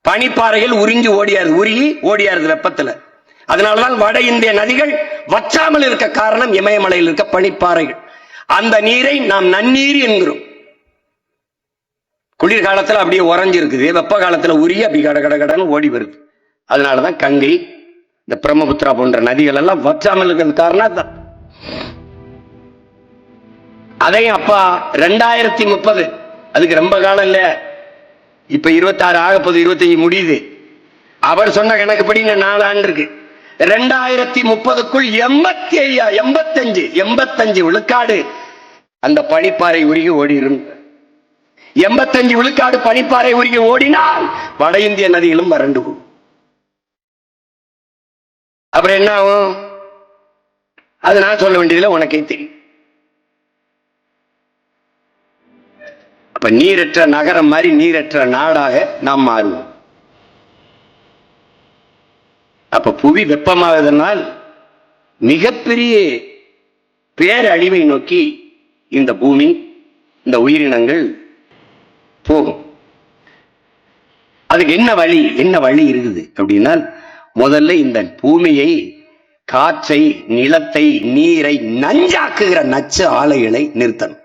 பனிப்பாறைகள் உறிஞ்சி உருகி ஓடியாருது வெப்பத்துல. அதனாலதான் வட இந்திய நதிகள் வற்றாமல் இருக்க காரணம் இமயமலையில் இருக்க பனிப்பாறைகள். அந்த நீரை நாம் நன்னீர் என்கிறோம். குளிர்காலத்தில் அப்படியே உறைஞ்சு இருக்குது, வெப்ப காலத்துல உருகி அப்படி கடகடன்னு ஓடி வருது. அதனாலதான் கங்கை, இந்த பிரம்மபுத்திரா போன்ற நதிகள் எல்லாம் வற்றாமல் இருக்கிறது காரணம் தான். அதையும் அப்பா 2030, அதுக்கு ரொம்ப காலம் இல்ல, இப்ப 26 ஆகப்போது, 25 முடியுது. அவர் சொன்ன கணக்குப்படி 4 ஆண்டு இருக்கு. 2030க்குள் 85 விழுக்காடு அந்த பனிப்பாறை உருகி ஓடிடும். 85 விழுக்காடு பனிப்பாறை உருகி ஓடினால் வட இந்திய நதிகளும் வறண்டு போகும். அப்புறம் என்ன ஆகும்? அது நான் சொல்ல வேண்டியதில்லை, உனக்கே தெரியும். அப்ப நீரற்ற நகரம் மாதிரி நீரற்ற நாடாக நாம் மாறுவோம். அப்ப புவி வெப்பமாவதனால் மிகப்பெரிய பேரழிவை நோக்கி இந்த பூமி, இந்த உயிரினங்கள் போகும். அதுக்கு என்ன வழி இருக்குது அப்படின்னா, முதல்ல இந்த பூமியை, காற்றை, நிலத்தை, நீரை நஞ்சாக்குகிற நச்சு ஆலைகளை நிறுத்தணும்.